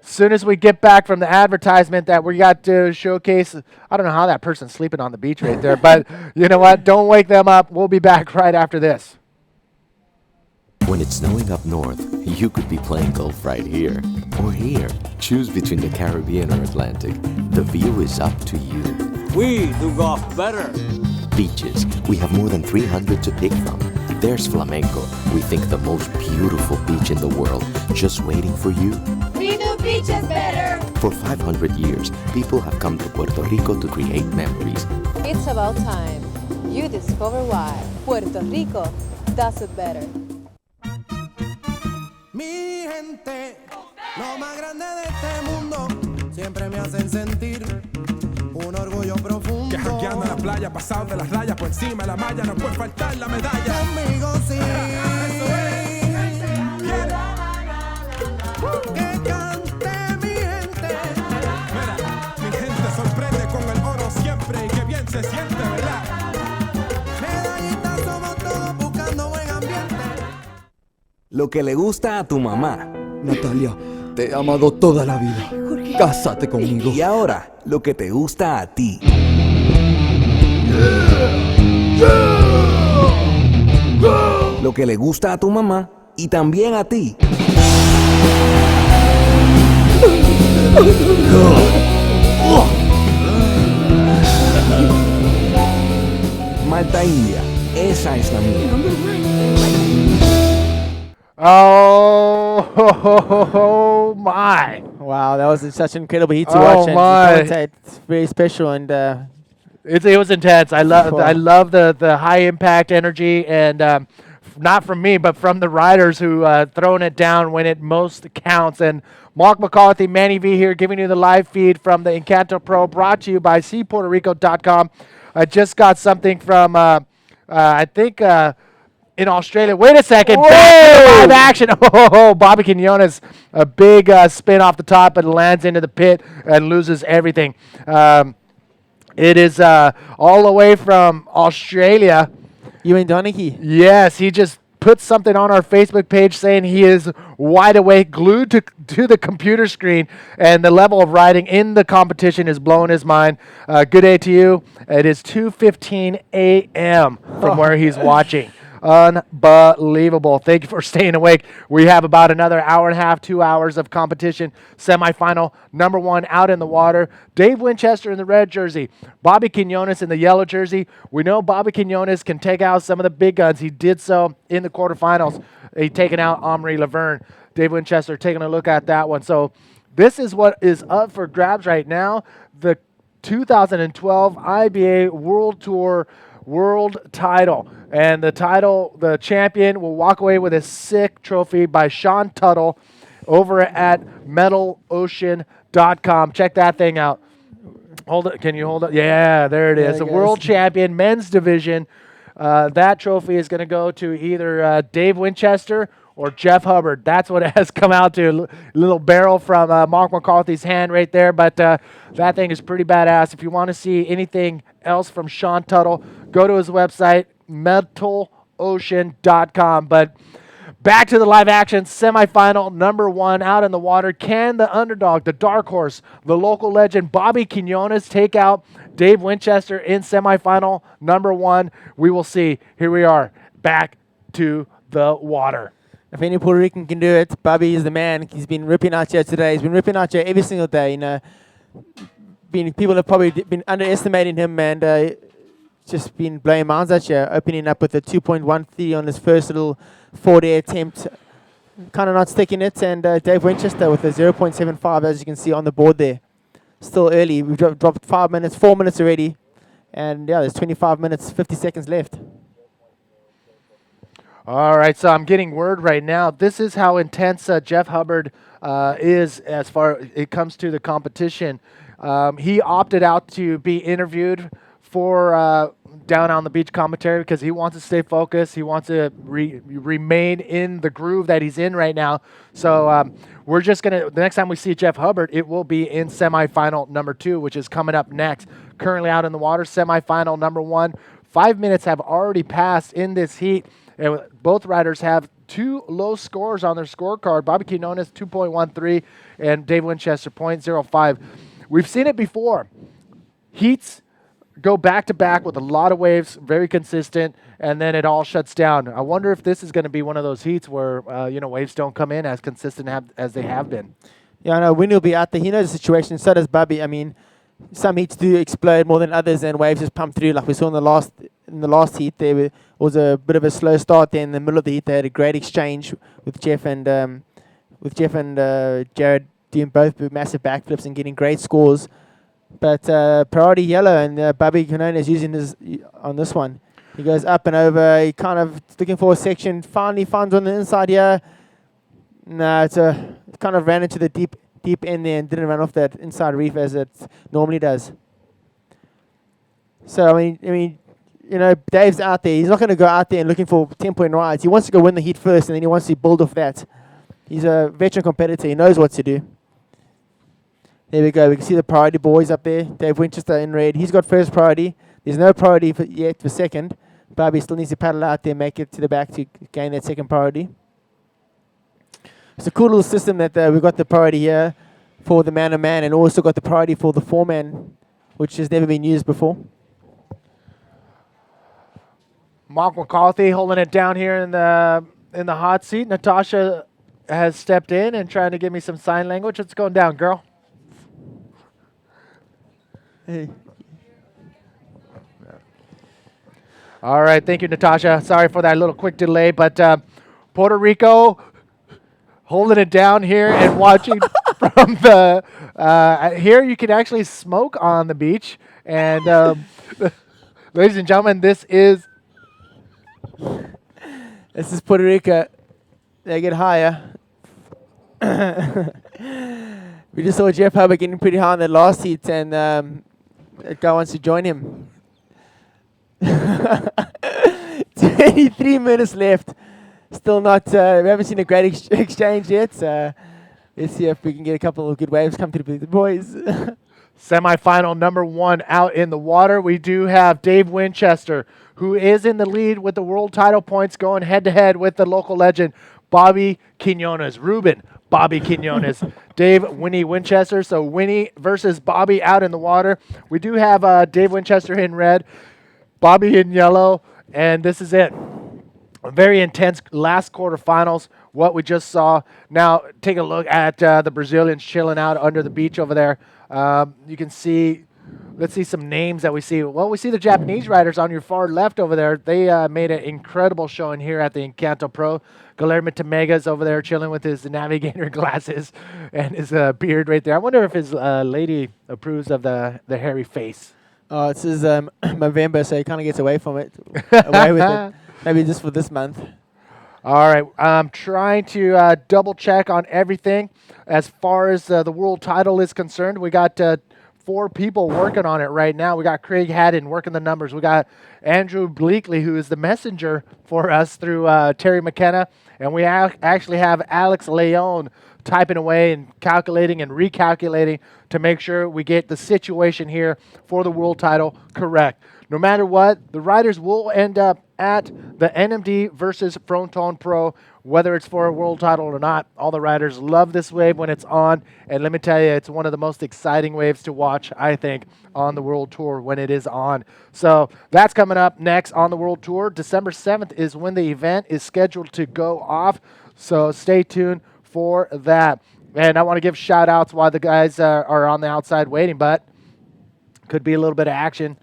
soon as we get back from the advertisement that we got to showcase, I don't know how that person's sleeping on the beach right there, but you know what? Don't wake them up. We'll be back right after this. When it's snowing up north, you could be playing golf right here or here. Choose between the Caribbean or Atlantic. The view is up to you. We do golf better. Beaches, we have more than 300 to pick from. There's Flamenco, we think the most beautiful beach in the world, just waiting for you. We do beaches better. For 500 years, people have come to Puerto Rico to create memories. It's about time you discover why Puerto Rico does it better. Mi gente, lo más grande de este mundo, siempre me hacen sentir un orgullo profundo. Que jangueando en la playa, pasado de las rayas, por encima de la malla, no puede faltar la medalla. Conmigo sí. Que cante mi gente. Mira, mi gente sorprende con el oro siempre y que bien se siente, ¿verdad? Medallitas somos todos buscando buen ambiente. Lo que le gusta a tu mamá. Natalia, te he amado toda la vida. Cásate conmigo. Y ahora, lo que te gusta a ti. Lo que le gusta a tu mamá y también a ti. Malta India, esa es la mía. Oh, my. Wow, that was such an incredible heat to Oh, watch. And my. It's very special and It was intense. I love the high impact energy and not from me, but from the riders who throwing it down when it most counts. And Mark McCarthy, Manny V here, giving you the live feed from the Encanto Pro, brought to you by SeaPuertoRico.com. I just got something from I think in Australia. Wait a second. Back to the live action. Oh, Bobby Quinones, a big spin off the top, but lands into the pit and loses everything. It is all the way from Australia. Ewan Donaghy. Yes, he just put something on our Facebook page saying he is wide awake, glued to the computer screen, and the level of riding in the competition is blowing his mind. Good day to you. It is 2:15 a.m. from where he's watching. Unbelievable. Thank you for staying awake. We have about another hour and a half, 2 hours of competition. Semifinal, number one out in the water. Dave Winchester in the red jersey. Bobby Quinones in the yellow jersey. We know Bobby Quinones can take out some of the big guns. He did so in the quarterfinals. He taken out Omri Laverne. Dave Winchester taking a look at that one. So this is what is up for grabs right now. The 2012 IBA World Tour World title. And the champion will walk away with a sick trophy by Sean Tuttle over at MetalOcean.com. Check that thing out. Hold it. Can you hold it? Yeah, there it is. The world champion men's division. That trophy is going to go to either Dave Winchester or Jeff Hubbard. That's what it has come out to. Little barrel from Mark McCarthy's hand right there. But that thing is pretty badass. If you want to see anything else from Sean Tuttle, go to his website, MetalOcean.com. But back to the live action semifinal, number one out in the water. Can the underdog, the dark horse, the local legend, Bobby Quinones take out Dave Winchester in semifinal number one? We will see. Here we are, back to the water. If any Puerto Rican can do it, Bobby is the man. He's been ripping out here today. He's been ripping out here every single day. You know, people have probably been underestimating him and just been blowing miles out here, opening up with a 2.13 on his first little 4-day attempt. Kind of not sticking it. And Dave Winchester with a 0.75, as you can see on the board there. Still early. We've dropped 4 minutes already. And yeah, there's 25 minutes, 50 seconds left. All right, so I'm getting word right now. This is how intense Jeff Hubbard is as far as it comes to the competition. He opted out to be interviewed for Down on the Beach commentary because he wants to stay focused. He wants to remain in the groove that he's in right now. So we're just going to, the next time we see Jeff Hubbard, it will be in semifinal number 2, which is coming up next. Currently out in the water, semifinal number 1. 5 minutes have already passed in this heat. And both riders have two low scores on their scorecard. Bobby Quinones 2.13 and Dave Winchester 0.05. We've seen it before. Heats go back to back with a lot of waves, very consistent, and then it all shuts down. I wonder if this is going to be one of those heats where waves don't come in as consistent as they have been. Yeah, I know Winnie will be out there. He knows the situation. So does Bobby. I mean, some heats do explode more than others, and waves just pump through. Like we saw in the last heat, there was a bit of a slow start. There in the middle of the heat, they had a great exchange with Jeff and Jared doing both massive backflips and getting great scores. But priority yellow and Bobby Quinones using his on this one. He goes up and over. He kind of looking for a section. Finally finds on the inside here. No, it kind of ran into the deep end there and didn't run off that inside reef as it normally does. So I mean, Dave's out there. He's not going to go out there and looking for 10-point rides. He wants to go win the heat first, and then he wants to build off that. He's a veteran competitor. He knows what to do. There we go. We can see the priority boys up there. Dave Winchester in red. He's got first priority. There's no priority yet for second. Bobby still needs to paddle out there, make it to the back to gain that second priority. It's a cool little system that we've got the priority here for the man-to-man and also got the priority for the four-man, which has never been used before. Mark McCarthy holding it down here in the hot seat. Natasha has stepped in and trying to give me some sign language. What's going down, girl? Hey. All right, thank you, Natasha. Sorry for that little quick delay, but Puerto Rico holding it down here and watching from the here you can actually smoke on the beach. And ladies and gentlemen, this is Puerto Rico. They get higher. We just saw Jeff Hubbard getting pretty high in the last heat, and that guy wants to join him. 23 minutes left. Still not, we haven't seen a great exchange yet. Let's see if we can get a couple of good waves come to the boys. Semifinal number 1 out in the water. We do have Dave Winchester, who is in the lead with the world title points, going head-to-head with the local legend, Bobby Quinones. Ruben, Bobby Quinones. Dave, Winnie Winchester. So Winnie versus Bobby out in the water. We do have Dave Winchester in red, Bobby in yellow, and this is it. A very intense last quarterfinals, what we just saw. Now, take a look at the Brazilians chilling out under the beach over there. You can see, let's see some names that we see. Well, we see the Japanese riders on your far left over there. They made an incredible showing here at the Encanto Pro. Guilherme Temega's over there chilling with his navigator glasses and his beard right there. I wonder if his lady approves of the hairy face. Oh, it's his November, so he kind of gets away from it. Away with it. Maybe just for this month. All right, I'm trying to double check on everything as far as the world title is concerned. We got 4 people working on it right now. We got Craig Haddon working the numbers. We got Andrew Bleakley, who is the messenger for us through Terry McKenna. And we actually have Alex Leon typing away and calculating and recalculating to make sure we get the situation here for the world title correct. No matter what, the riders will end up at the NMD versus Fronton Pro, whether it's for a world title or not. All the riders love this wave when it's on, and let me tell you, it's one of the most exciting waves to watch, I think, on the World Tour when it is on. So that's coming up next on the World Tour. December 7th is when the event is scheduled to go off, so stay tuned for that. And I want to give shout-outs while the guys are on the outside waiting, but could be a little bit of action.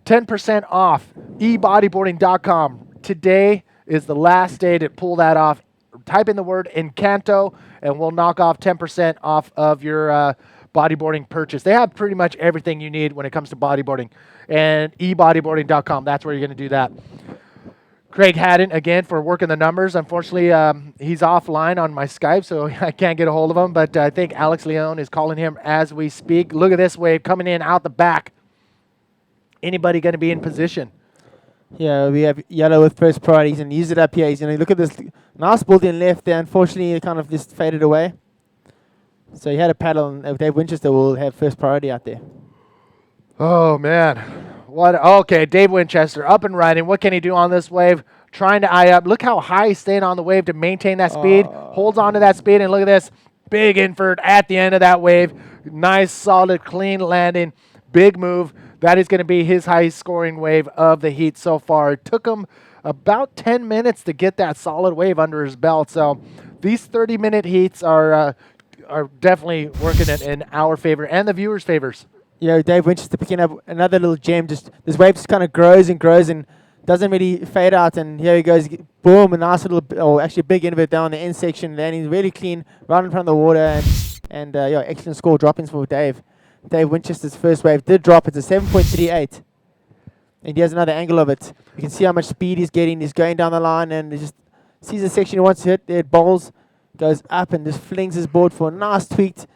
10% off, ebodyboarding.com. Today is the last day to pull that off. Type in the word Encanto, and we'll knock off 10% off of your bodyboarding purchase. They have pretty much everything you need when it comes to bodyboarding. And ebodyboarding.com, that's where you're going to do that. Craig Haddon, again, for working the numbers. Unfortunately, he's offline on my Skype, so I can't get a hold of him. But I think Alex Leon is calling him as we speak. Look at this wave coming in out the back. Anybody going to be in position? Yeah, we have yellow with first priorities and use it up here. Look at this nice build-in left there. Unfortunately, it kind of just faded away. So he had a paddle, and Dave Winchester will have first priority out there. Oh, man. What? Okay, Dave Winchester up and riding. What can he do on this wave? trying to eye up. Look how high he's staying on the wave to maintain that speed. Holds on to that speed, and look at this. Big invert at the end of that wave. Nice, solid, clean landing. Big move. That is going to be his highest scoring wave of the heat so far. It took him about 10 minutes to get that solid wave under his belt. So these 30-minute heats are definitely working in our favor and the viewers' favors. Yeah, Dave Winchester picking up another little gem. Just this wave just kind of grows and grows and doesn't really fade out. And here he goes, boom, a nice little, or actually a big invert down the end section, landing really clean right in front of the water. And yeah, excellent score droppings for Dave. Dave Winchester's first wave did drop. It's a 7.38. And he has another angle of it. You can see how much speed he's getting. He's going down the line and he just sees the section he wants to hit. There it bowls, goes up and just flings his board for a nice tweaked,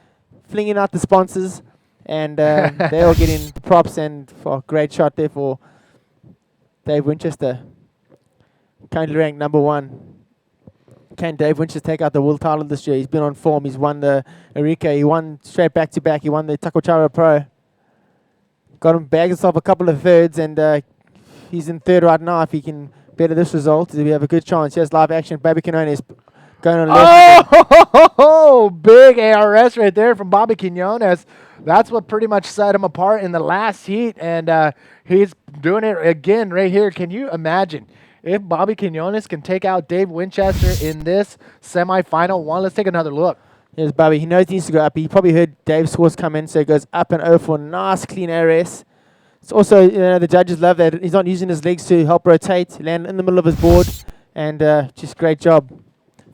flinging out the sponsors. And they're all getting props and for a great shot there for Dave Winchester. Currently ranked number 1. Can Dave Winchester take out the world title this year? He's been on form. He's won the Eureka. He won straight back-to-back. He won the Takochara Pro. Got him, bagged himself a couple of thirds, and he's in third right now. If he can better this result, we have a good chance. Here's live action. Bobby Quinones going on left. Oh, big ARS right there from Bobby Quinones. That's what pretty much set him apart in the last heat, and he's doing it again right here. Can you imagine if Bobby Quinones can take out Dave Winchester in this semifinal one? Let's take another look. Here's Bobby. He knows he needs to go up. He probably heard Dave's scores come in, so he goes up and over for a nice clean ARS. It's also, the judges love that he's not using his legs to help rotate, land in the middle of his board, and just great job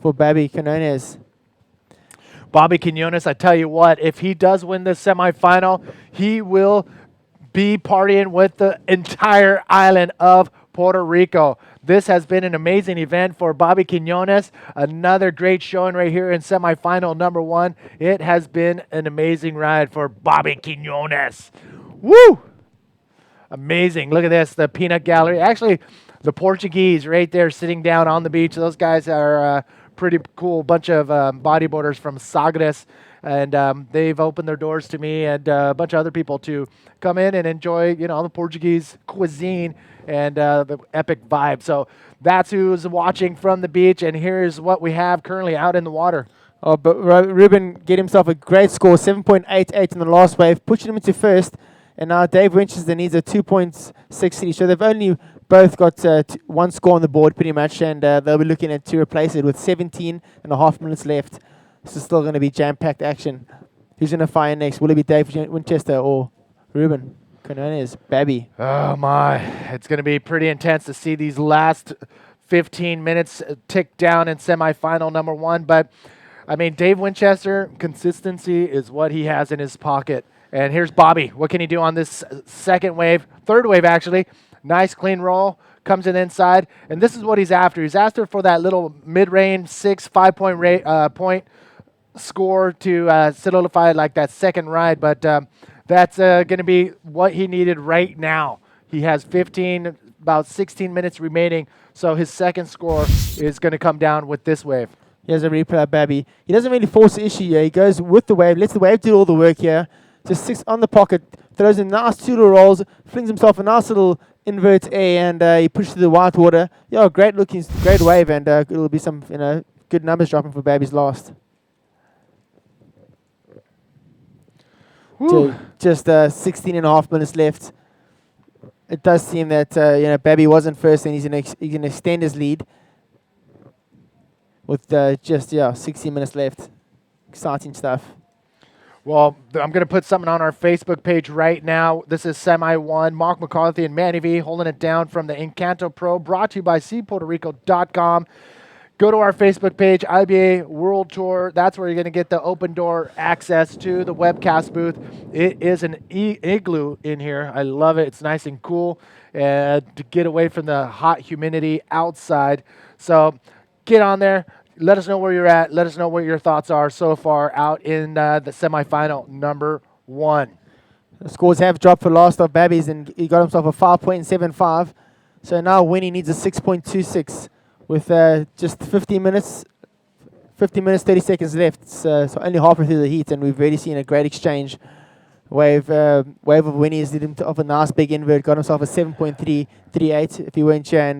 for Bobby Quinones. Bobby Quinones, I tell you what, if he does win this semifinal, he will be partying with the entire island of Puerto Rico. This has been an amazing event for Bobby Quinones. Another great showing right here in semifinal number 1. It has been an amazing ride for Bobby Quinones. Woo! Amazing. Look at this, the peanut gallery. Actually, the Portuguese right there sitting down on the beach. Those guys are pretty cool bunch of bodyboarders from Sagres. And they've opened their doors to me and a bunch of other people to come in and enjoy, the Portuguese cuisine and the epic vibe. So that's who's watching from the beach, and here's what we have currently out in the water. Oh, but Ruben get himself a great score, 7.88 in the last wave, pushing him into first. And now Dave Winchester needs a 2.63. So they've only both got one score on the board pretty much, and they'll be looking to replace it with 17 and a half minutes left. This is still going to be jam-packed action. Who's going to fire next? Will it be Dave Winchester or Ruben Quinones? Babby. Oh, my. It's going to be pretty intense to see these last 15 minutes tick down in semifinal number 1. But, I mean, Dave Winchester, consistency is what he has in his pocket. And here's Bobby. What can he do on this second wave? Third wave, actually. Nice, clean roll. Comes in inside. And this is what he's after. He's after for that little mid-range 5-point score to solidify like that second ride, but that's going to be what he needed right now. He has about 16 minutes remaining, so his second score is going to come down with this wave. Here's a replay of Babby. He doesn't really force the issue here. He goes with the wave, lets the wave do all the work here. Just sits on the pocket, throws in nice 2 little rolls, flings himself a nice little invert A, and he pushes to the white water. Yeah, great looking, great wave, and it'll be some good numbers dropping for Babby's last. Just 16 and a half minutes left. It does seem that Babby wasn't first, and he's going to extend his lead with 16 minutes left. Exciting stuff. Well, I'm going to put something on our Facebook page right now. This is Semi 1. Mark McCarthy and Manny V holding it down from the Encanto Pro, brought to you by SeaPuertoRico.com. Go to our Facebook page, IBA World Tour. That's where you're going to get the open door access to the webcast booth. It is an igloo in here. I love it. It's nice and cool to get away from the hot humidity outside. So get on there. Let us know where you're at. Let us know what your thoughts are so far out in the semifinal number 1. The scores have dropped for last of Babby's, and he got himself a 5.75. So now Winnie needs a 6.26 with just 50 minutes, 30 seconds left. So only halfway through the heat, and we've already seen a great exchange Wave of Winnies did him off a nice big invert, got himself a 7.338 if he weren't sure, and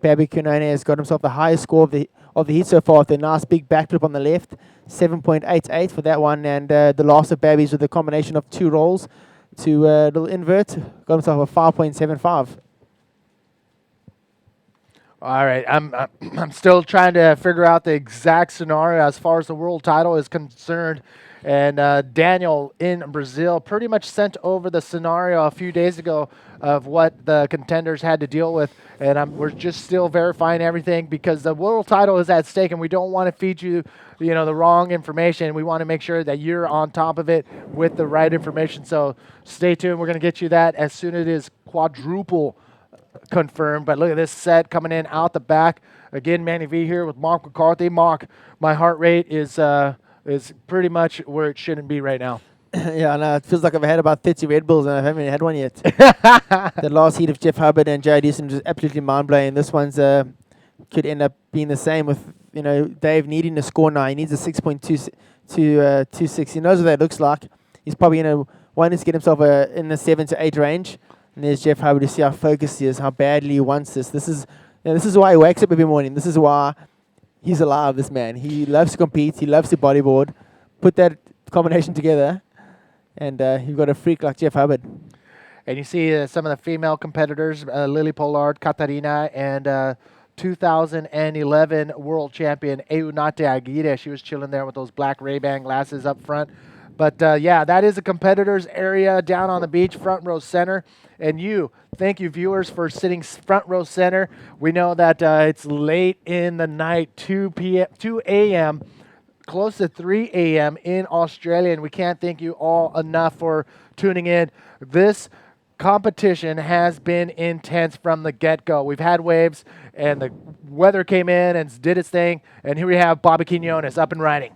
Babi Kunone has got himself the highest score of the heat so far with a nice big backflip on the left, 7.88 for that one, and the last of Babi's with a combination of 2 rolls to little invert, got himself a 5.75. All right, I'm still trying to figure out the exact scenario as far as the world title is concerned. And Daniel in Brazil pretty much sent over the scenario a few days ago of what the contenders had to deal with. And we're just still verifying everything because the world title is at stake, and we don't want to feed you, the wrong information. We want to make sure that you're on top of it with the right information. So stay tuned. We're going to get you that as soon as it is quadruple confirmed. But look at this set coming in out the back. Again, Manny V here with Mark McCarthy. Mark, my heart rate is pretty much where it shouldn't be right now. Yeah, I know. It feels like I've had about 30 Red Bulls and I haven't had one yet. The last heat of Jeff Hubbard and Jared Easton was absolutely mind-blowing. This one's could end up being the same with, Dave needing to score now. He needs a 6.26. He knows what that looks like. He's probably wanting to get himself in the 7 to 8 range. And there's Jeff Hubbard to see how focused he is, how badly he wants this. This is why he wakes up every morning. This is why he's alive, this man. He loves to compete. He loves to bodyboard. Put that combination together, and you've got a freak like Jeff Hubbard. And you see some of the female competitors, Lily Pollard, Katarina, and 2011 world champion Eunate Aguirre. She was chilling there with those black Ray-Ban glasses up front. But, yeah, that is a competitor's area down on the beach, front row center. And thank you, viewers, for sitting front row center. We know that it's late in the night, 2 a.m., close to 3 a.m. in Australia, and we can't thank you all enough for tuning in. This competition has been intense from the get-go. We've had waves, and the weather came in and did its thing, and here we have Bobby Quinones up and riding.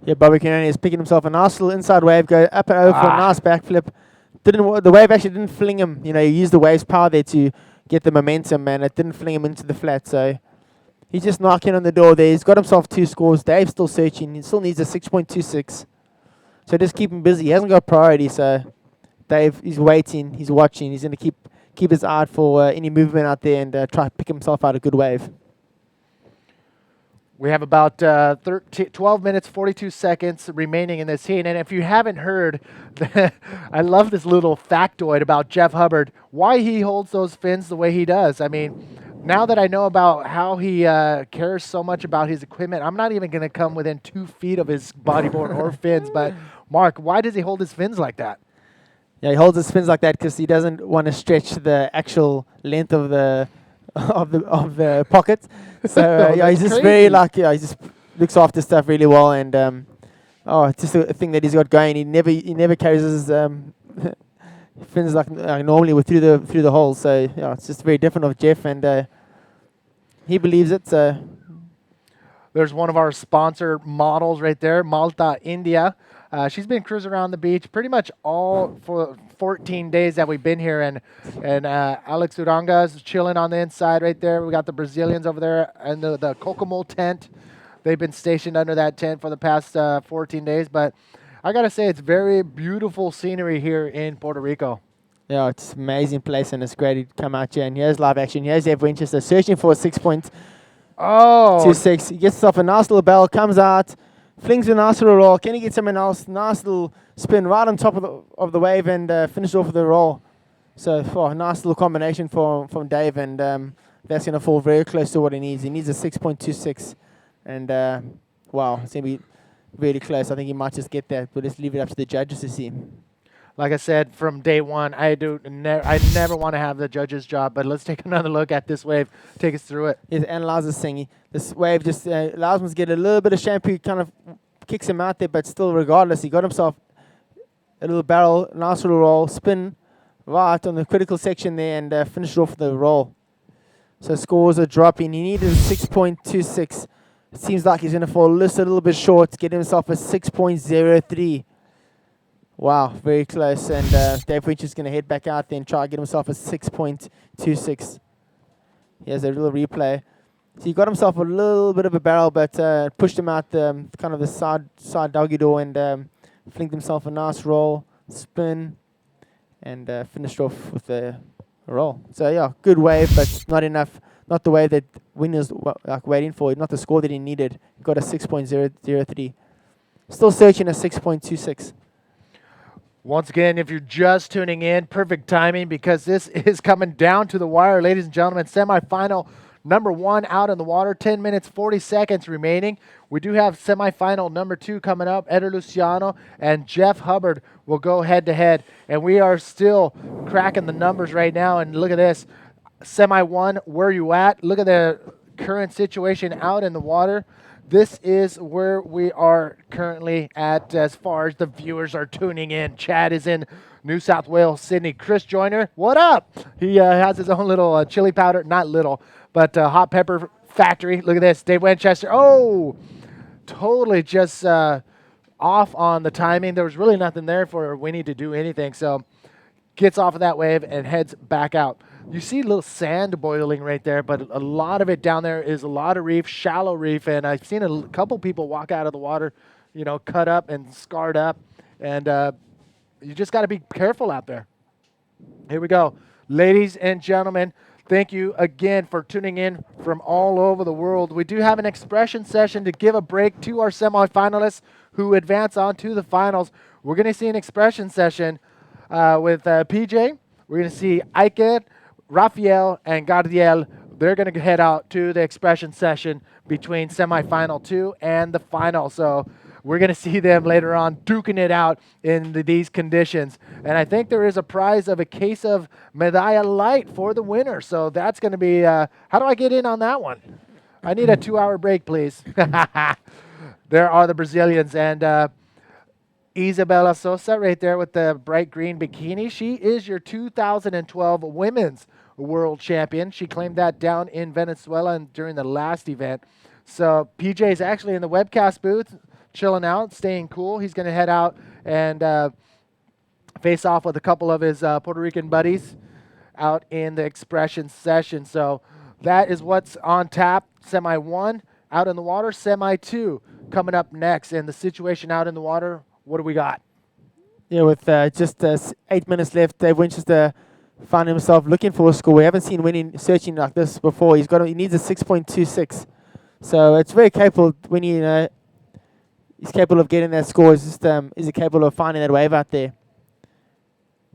Yeah, Bobby Quinones is picking himself a nice little inside wave, go up and over for a nice backflip. The wave actually didn't fling him. He used the wave's power there to get the momentum, and it didn't fling him into the flat. So he's just knocking on the door there. He's got himself 2 scores. Dave's still searching. He still needs a 6.26. So just keep him busy. He hasn't got priority. So Dave, he's waiting. He's watching. He's going to keep his eye out for any movement out there and try to pick himself out a good wave. We have about 12 minutes, 42 seconds remaining in this heat. And if you haven't heard, I love this little factoid about Jeff Hubbard, why he holds those fins the way he does. I mean, now that I know about how he cares so much about his equipment, I'm not even going to come within 2 feet of his bodyboard or fins. But, Mark, why does he hold his fins like that? Yeah, he holds his fins like that because he doesn't want to stretch the actual length of the pocket. So yeah, he's just crazy. he just looks after stuff really well, and it's just a thing that he's got going. He never carries his fins like normally with through the holes. So yeah, it's just very different of Jeff, and he believes it. So there's one of our sponsor models right there, Malta, India. She's been cruising around the beach pretty much all for 14 days that we've been here, and Alex Uranga is chilling on the inside right there. We got the Brazilians over there and the Kokomo tent. They've been stationed under that tent for the past 14 days, but I gotta say it's very beautiful scenery here in Puerto Rico. Yeah, it's an amazing place, and it's great to come out here. And here's live action. Here's Ev Winchester searching for a 6.26. He gets himself a nice little bell, comes out, flings a nice little roll. Can he get someone else? Nice little spin right on top of the wave and finish off with the roll. So, a nice little combination from Dave, and that's going to fall very close to what he needs. He needs a 6.26, and wow, it's going to be really close. I think he might just get that, but let's leave it up to the judges to see. Like I said, from day one, I never want to have the judge's job, but let's take another look at this wave. Take us through it. He's analyzes this thing. This wave just allows him to get a little bit of shampoo, kind of kicks him out there, but still, regardless, he got himself a little barrel, nice little roll, spin right on the critical section there, and finished off the roll. So scores are dropping. He needed a 6.26. It seems like he's going to fall just a little bit short, get himself a 6.03. Wow, very close. And Dave Winch is going to head back out there and try to get himself a 6.26. Here's a little replay. So he got himself a little bit of a barrel, but pushed him out the kind of the side doggy door, and flinged himself a nice roll, spin, and finished off with a roll. So yeah, good wave, but not enough. Not the wave that Winnie was waiting for. Not the score that he needed. He got a 6.003. Still searching a 6.26. Once again, if you're just tuning in, perfect timing because this is coming down to the wire, ladies and gentlemen. Semifinal number 1 out in the water, 10 minutes, 40 seconds remaining. We do have semifinal number 2 coming up. Eder Luciano and Jeff Hubbard will go head-to-head. And we are still cracking the numbers right now. And look at this. Semi 1, where you at? Look at the current situation out in the water. This is where we are currently at as far as the viewers are tuning in. Chad is in New South Wales, Sydney. Chris Joyner, what up? He has his own little chili powder, not little, but hot pepper factory. Look at this. Dave Winchester. Oh, totally just off on the timing. There was really nothing there for Winnie to do anything. So gets off of that wave and heads back out. You see a little sand boiling right there, but a lot of it down there is a lot of reef, shallow reef, and I've seen a couple people walk out of the water, you know, cut up and scarred up, and you just got to be careful out there. Here we go. Ladies and gentlemen, thank you again for tuning in from all over the world. We do have an expression session to give a break to our semifinalists who advance on to the finals. We're going to see an expression session with PJ. We're going to see Ike, Rafael, and Gardiel. They're going to head out to the expression session between semifinal 2 and the final. So we're going to see them later on duking it out in these conditions. And I think there is a prize of a case of Medalla Light for the winner. So that's going to be, how do I get in on that one? I need a 2-hour break, please. There are the Brazilians. And Isabela Sosa right there with the bright green bikini. She is your 2012 Women's World Champion. She claimed that down in Venezuela and during the last event. So PJ is actually in the webcast booth, chilling out, staying cool. He's going to head out and face off with a couple of his Puerto Rican buddies out in the expression session. So that is what's on tap. Semi 1 out in the water, Semi 2 coming up next. And the situation out in the water, what do we got? Yeah, with just 8 minutes left, Dave Winchester found himself looking for a score. We haven't seen Winnie searching like this before. He needs a 6.26. So it's very capable when he's capable of getting that score. It's just is he capable of finding that wave out there?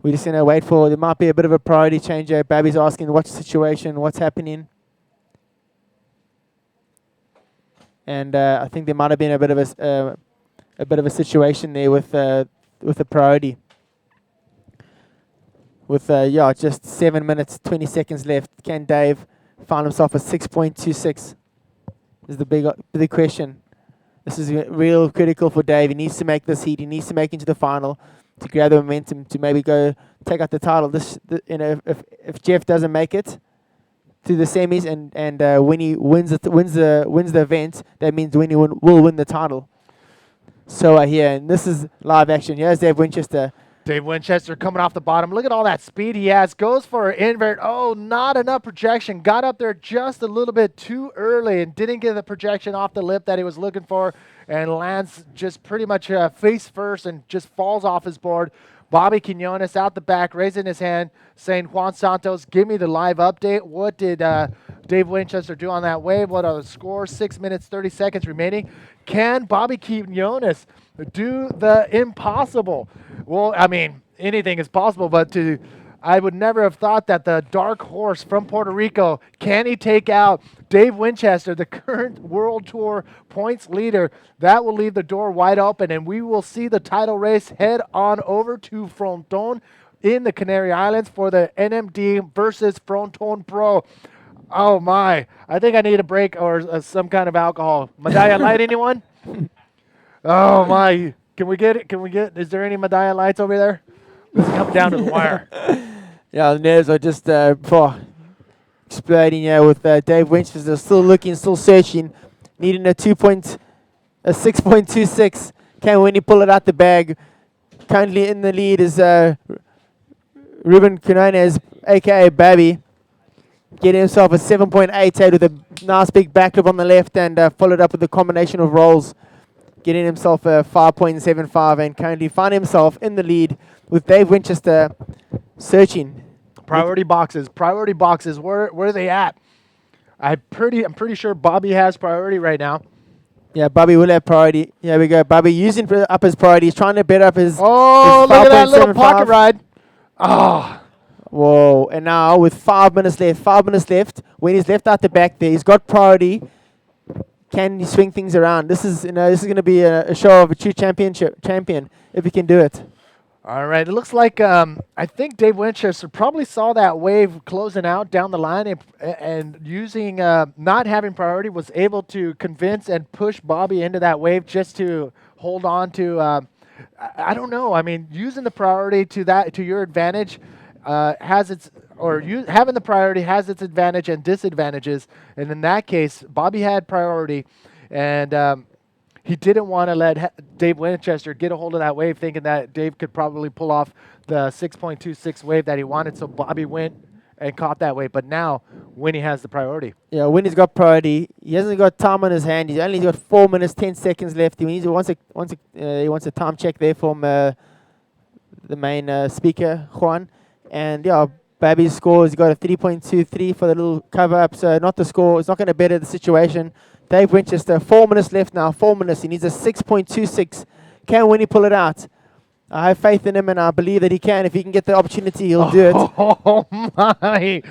We're just gonna wait for. There might be a bit of a priority change. Babby's asking, "What's the situation? What's happening?" And I think there might have been a bit of a situation there with the priority. With just 7 minutes, 20 seconds left, can Dave find himself a 6.26? Is the big question. This is real critical for Dave. He needs to make this heat. He needs to make it into the final to grab the momentum to maybe go take out the title. If Jeff doesn't make it to the semis and Winnie wins the event, that means Winnie will win the title. So here, and this is live action. Here's Dave Winchester. Dave Winchester coming off the bottom. Look at all that speed he has. Goes for an invert. Oh, not enough projection. Got up there just a little bit too early and didn't get the projection off the lip that he was looking for, and lands just pretty much face first and just falls off his board. Bobby Quinones out the back, raising his hand, saying, Juan Santos, give me the live update. What did Dave Winchester do on that wave? What are the scores? 6 minutes, 30 seconds remaining. Can Bobby Quinones do the impossible? Well, I mean, anything is possible, but I would never have thought that the dark horse from Puerto Rico, can he take out Dave Winchester, the current World Tour points leader? That will leave the door wide open, and we will see the title race head on over to Fronton in the Canary Islands for the NMD versus Fronton Pro. Oh, my. I think I need a break or some kind of alcohol. Medalla Light, anyone? Oh, my. Can we get it? Is there any Medalla Lights over there? Let's come down to the wire. Yeah, the nerves are just exploding with Dave Winchester still looking, still searching, needing a 6.26. Can Winnie pull it out the bag? Currently in the lead is Ruben Quinones, a.k.a. Babby, getting himself a 7.88 with a nice big backflip on the left and followed up with a combination of rolls. getting himself a 5.75 and currently find himself in the lead with Dave Winchester searching. Priority boxes. Where are they at? I'm pretty sure Bobby has priority right now. Yeah, Bobby will have priority. Here we go. Bobby using up his priority. He's trying to bet up his. Oh, his look at that little 5.75. pocket ride. Oh, Whoa! And now with 5 minutes left, when he's left out the back there, he's got priority. Can he swing things around? This is going to be a show of a true champion if he can do it. all right. It looks like I think Dave Winchester probably saw that wave closing out down the line and using not having priority was able to convince and push Bobby into that wave just to hold on to. I don't know. I mean, using the priority to your advantage has its having the priority has its advantage and disadvantages. And in that case, Bobby had priority, and he didn't want to let Dave Winchester get a hold of that wave, thinking that Dave could probably pull off the 6.26 wave that he wanted. So Bobby went and caught that wave. But now Winnie has the priority. Yeah, Winnie's got priority. He hasn't got time on his hand. He's only got 4 minutes 10 seconds left. He wants a time check there from the main speaker, Juan. And yeah, Bobby's score, he's got a 3.23 for the little cover up. So not the score. It's not going to better the situation. Dave Winchester, 4 minutes left now. 4 minutes. He needs a 6.26. Can Winnie pull it out? I have faith in him, and I believe that he can. If he can get the opportunity, he'll do it. Oh, my.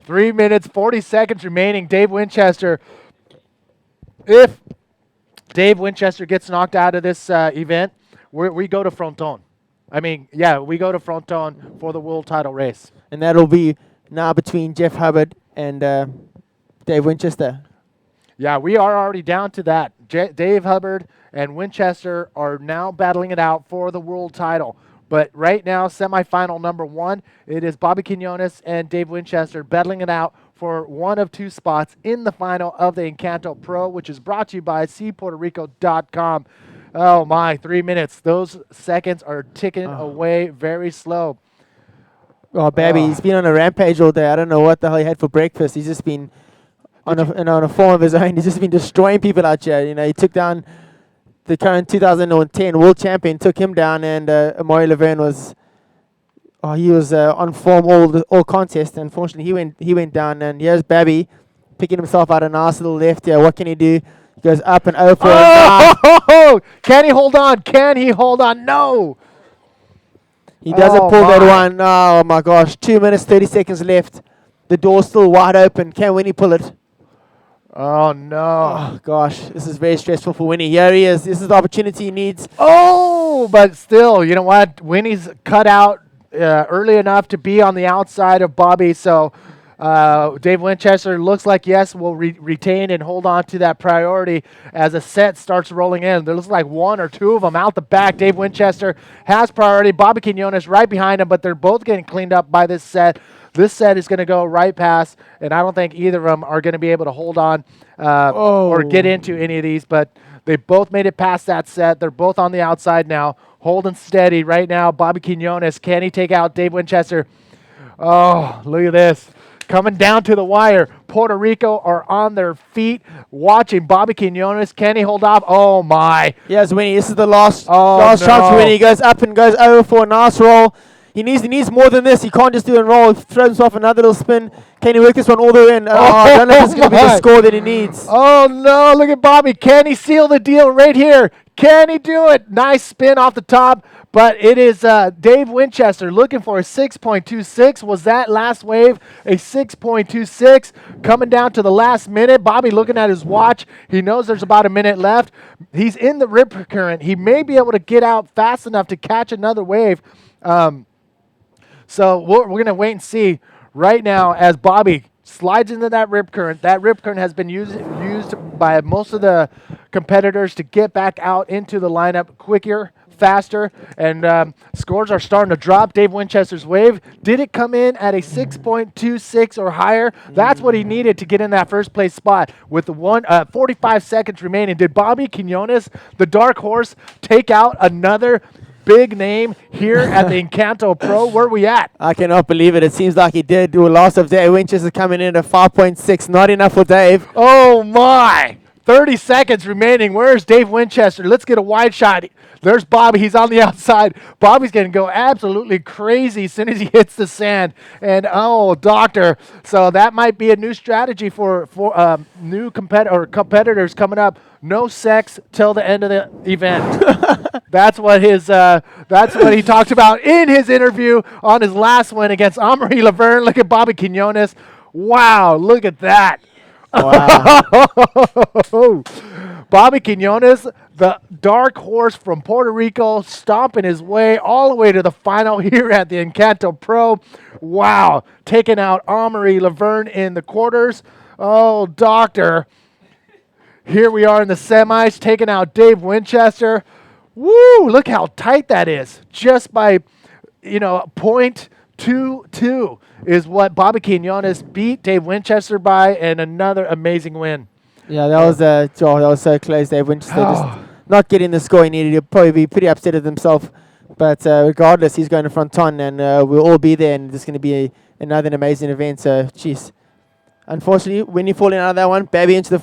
3 minutes, 40 seconds remaining. Dave Winchester. If Dave Winchester gets knocked out of this event, we go to Fronton. We go to Fronton for the world title race. And that'll be now between Jeff Hubbard and Dave Winchester. Yeah, we are already down to that. Dave Hubbard and Winchester are now battling it out for the world title. But right now, semifinal number 1, it is Bobby Quinones and Dave Winchester battling it out for one of 2 spots in the final of the Encanto Pro, which is brought to you by cpuertorico.com. Oh, my, 3 minutes. Those seconds are ticking away very slow. Oh, Babby, he's been on a rampage all day. I don't know what the hell he had for breakfast. He's just been on a form of his own. He's just been destroying people out here. You know, he took down the current 2010 world champion, took him down, and Amari Laverne was on form all contest. Unfortunately, he went down, and here's Babby picking himself out a nice little left here. What can he do? He goes up and over. Can he hold on? Can he hold on? No. He doesn't pull that one. Oh, my gosh. 2 minutes, 30 seconds left. The door's still wide open. Can Winnie pull it? Oh, no. Oh, gosh. This is very stressful for Winnie. Here he is. This is the opportunity he needs. Oh, but still, you know what? Winnie's cut out early enough to be on the outside of Bobby. So Dave Winchester looks like, yes, will retain and hold on to that priority as a set starts rolling in. There looks like 1 or 2 of them out the back. Dave Winchester has priority. Bobby Quinones right behind him, but they're both getting cleaned up by this set. This set is going to go right past, and I don't think either of them are going to be able to hold on or get into any of these, but they both made it past that set. They're both on the outside now, holding steady right now. Bobby Quinones, can he take out Dave Winchester? Oh, look at this. Coming down to the wire. Puerto Rico are on their feet watching Bobby Quinones. Can he hold off? Oh, my. Yes, Winnie. This is the last no. chance for Winnie. He goes up and goes over for a nice roll. He needs more than this. He can't just do a roll. He throws himself another little spin. Can he work this one all the way in? I don't know if it's going to be the score that he needs. Oh, no. Look at Bobby. Can he seal the deal right here? Can he do it? Nice spin off the top. But it is Dave Winchester looking for a 6.26. Was that last wave a 6.26? Coming down to the last minute. Bobby looking at his watch. He knows there's about a minute left. He's in the rip current. He may be able to get out fast enough to catch another wave. So we're going to wait and see right now as Bobby slides into that rip current. That rip current has been used by most of the competitors to get back out into the lineup quicker, faster, and scores are starting to drop. Dave Winchester's wave, did it come in at a 6.26 or higher? That's what he needed to get in that first place spot with the 45 seconds remaining. Did Bobby Quinones, the dark horse, take out another big name here at the Encanto Pro? Where are we at? I cannot believe it. It seems like he did do a loss of Dave Winchester coming in at 5.6. Not enough for Dave. Oh, my. 30 seconds remaining. Where's Dave Winchester? Let's get a wide shot. There's Bobby. He's on the outside. Bobby's going to go absolutely crazy as soon as he hits the sand. And, oh, doctor. So that might be a new strategy for new competitors coming up. No sex till the end of the event. That's what he talked about in his interview on his last win against Amaury Laverne. Look at Bobby Quinones. Wow, look at that. Wow. Bobby Quinones, the dark horse from Puerto Rico, stomping his way all the way to the final here at the Encanto Pro. Wow, taking out Amaury Laverne in the quarters. Oh, doctor. Here we are in the semis, taking out Dave Winchester. Woo, look how tight that is. Just by, .22 is what Bobby Quinones beat Dave Winchester by, and another amazing win. Yeah, that was so close. Dave Winchester just not getting the score he needed. He'll probably be pretty upset with himself. But regardless, he's going to Fronton, and we'll all be there, and it's going to be another amazing event. So, jeez. Unfortunately, when you fall in out of that one, baby into the